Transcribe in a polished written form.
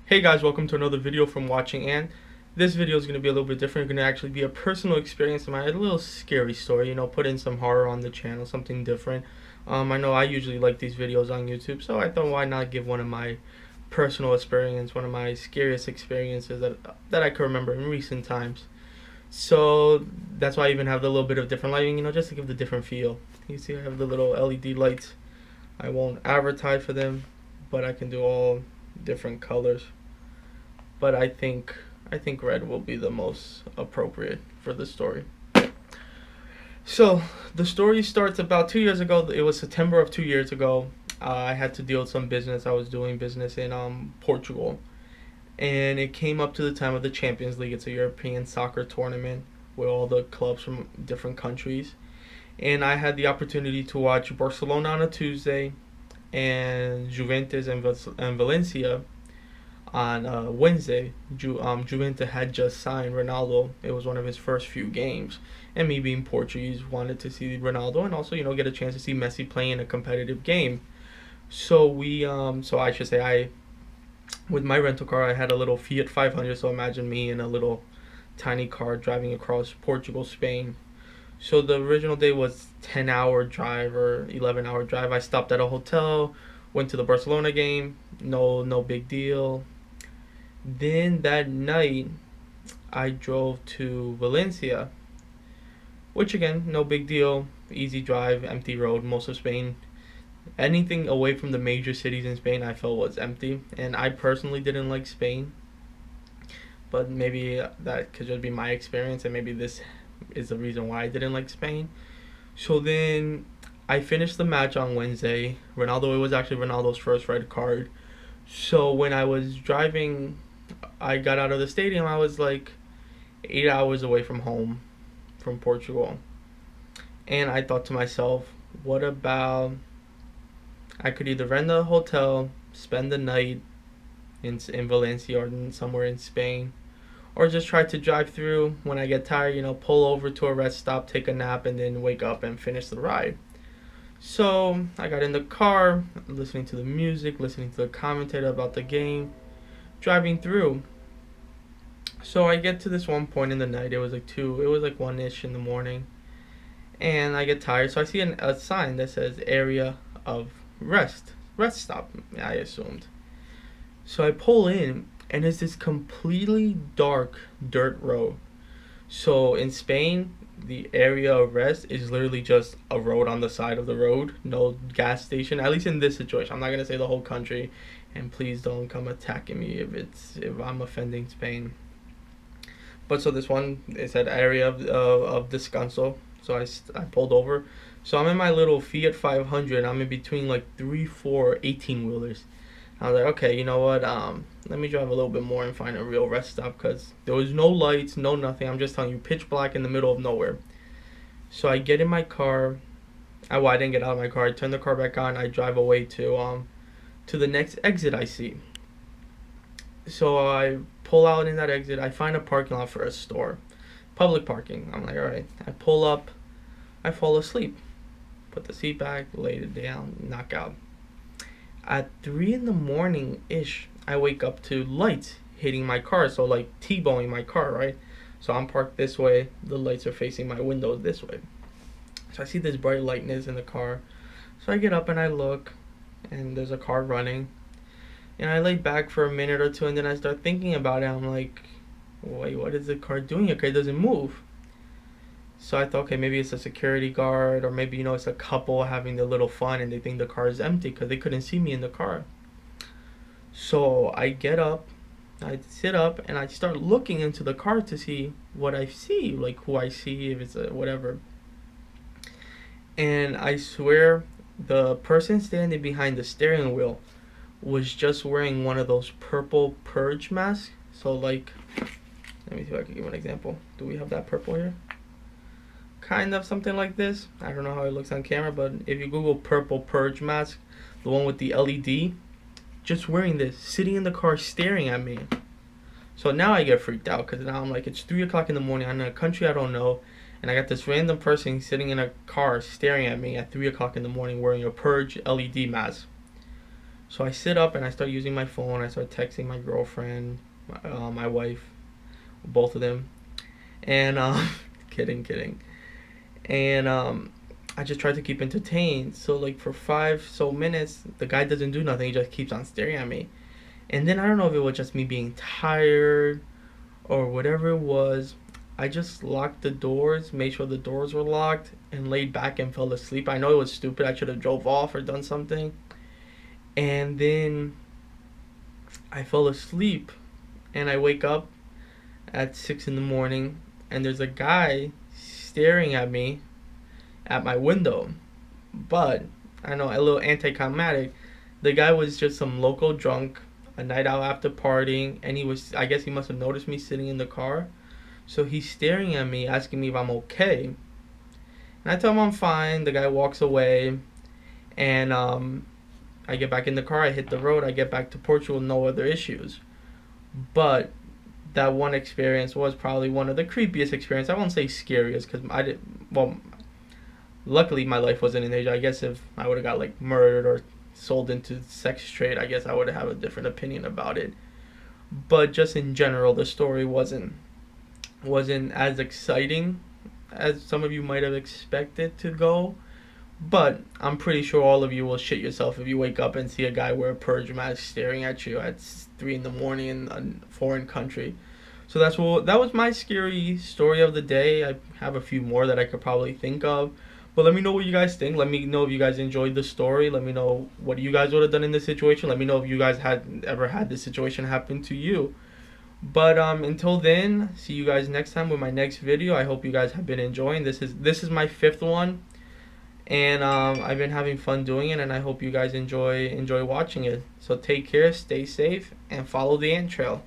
Hey guys, welcome to another video from Watching Antz. This video is going to be a little bit different. It's going to actually be a personal experience of mine, a little scary story, put in some horror on the channel, something different. I know I usually like these videos on YouTube, so I thought why not give one of my personal experience, one of my scariest experiences that I can remember in recent times. So that's why I even have the little bit of different lighting, just to give the different feel. You see I have the little LED lights. I won't advertise for them, but I can do all different colors. But I think red will be the most appropriate for the story. So the story starts about 2 years ago. It was September of 2 years ago. I had to deal with some business. I was doing business in Portugal, and it came up to the time of the Champions League. It's a European soccer tournament with all the clubs from different countries, and I had the opportunity to watch Barcelona on a Tuesday and Juventus and Valencia on Wednesday. Juventus had just signed Ronaldo. It was one of his first few games, and me being Portuguese wanted to see Ronaldo and also get a chance to see Messi play in a competitive game. So I should say I with my rental car I had a little Fiat 500. So imagine me in a little tiny car driving across Portugal, Spain. So the original day was 10-hour drive or 11-hour drive. I stopped at a hotel, went to the Barcelona game. No big deal. Then that night, I drove to Valencia, which again, no big deal. Easy drive, empty road, most of Spain. Anything away from the major cities in Spain, I felt was empty. And I personally didn't like Spain, but maybe that could just be my experience, and maybe this is the reason why I didn't like Spain. So then I finished the match on Wednesday. It was actually Ronaldo's first red card. So when I was driving, I got out of the stadium. I was like 8 hours away from home, from Portugal. And I thought to myself, what about I could either rent a hotel, spend the night in Valencia or somewhere in Spain, or just try to drive through. When I get tired, pull over to a rest stop, take a nap, and then wake up and finish the ride. So I got in the car, listening to the music, listening to the commentator about the game, driving through. So I get to this one point in the night. It was like 1-ish in the morning, and I get tired. So I see a sign that says area of rest stop, I assumed. So I pull in, and it's this completely dark dirt road. So in Spain, the area of rest is literally just a road on the side of the road, no gas station. At least in this situation, I'm not gonna say the whole country, and please don't come attacking me if I'm offending Spain. But so this one, it said area of descanso. So I pulled over. So I'm in my little Fiat 500. I'm in between like 3-4 18-wheelers. I was like, okay, you know what? Let me drive a little bit more and find a real rest stop, because there was no lights, no nothing. I'm just telling you, pitch black in the middle of nowhere. So I get in my car. I didn't get out of my car. I turn the car back on. I drive away to the next exit I see. So I pull out in that exit. I find a parking lot for a store, public parking. I'm like, all right. I pull up. I fall asleep. Put the seat back, laid it down, knock out. At 3 in the morning ish, I wake up to lights hitting my car, so like T-boning my car, right? So I'm parked this way, the lights are facing my windows this way. So I see this bright lightness in the car. So I get up and I look, and there's a car running. And I lay back for a minute or two, and then I start thinking about it. I'm like, wait, what is the car doing? Okay, it doesn't move. So I thought, okay, maybe it's a security guard, or maybe, it's a couple having their little fun and they think the car is empty because they couldn't see me in the car. So I get up, I sit up, and I start looking into the car to see what I see, like who I see, if it's whatever. And I swear the person standing behind the steering wheel was just wearing one of those purple purge masks. So like, let me see if I can give an example. Do we have that purple here? Kind of something like this. I don't know how it looks on camera, but if you Google purple purge mask, the one with the LED, just wearing this, sitting in the car staring at me. So now I get freaked out, because now I'm like, it's 3 o'clock in the morning. I'm in a country I don't know, and I got this random person sitting in a car staring at me at 3 o'clock in the morning wearing a purge LED mask. So I sit up and I start using my phone. I start texting my girlfriend, my wife, both of them, and kidding. And I just try to keep entertained. So like for 5 minutes, the guy doesn't do nothing. He just keeps on staring at me. And then I don't know if it was just me being tired or whatever it was. I just locked the doors, made sure the doors were locked, and laid back and fell asleep. I know it was stupid. I should have drove off or done something. And then I fell asleep, and I wake up at 6 in the morning, and there's a guy staring at me at my window. But I know, a little anticlimactic. The guy was just some local drunk, a night out after partying, and I guess he must have noticed me sitting in the car. So he's staring at me, asking me if I'm okay. And I tell him I'm fine. The guy walks away, and I get back in the car, I hit the road, I get back to Portugal, no other issues. But that one experience was probably one of the creepiest experiences. I won't say scariest, because luckily my life wasn't in Asia. I guess if I would have got like murdered or sold into sex trade, I guess I would have a different opinion about it. But just in general, the story wasn't as exciting as some of you might have expected to go. But I'm pretty sure all of you will shit yourself if you wake up and see a guy wear a purge mask staring at you at 3 in the morning in a foreign country. So that was my scary story of the day. I have a few more that I could probably think of. But let me know what you guys think. Let me know if you guys enjoyed the story. Let me know what you guys would have done in this situation. Let me know if you guys had ever had this situation happen to you. But until then, see you guys next time with my next video. I hope you guys have been enjoying. This is my 5th one, and I've been having fun doing it, and I hope you guys enjoy watching it. So take care, stay safe, and follow the ant trail.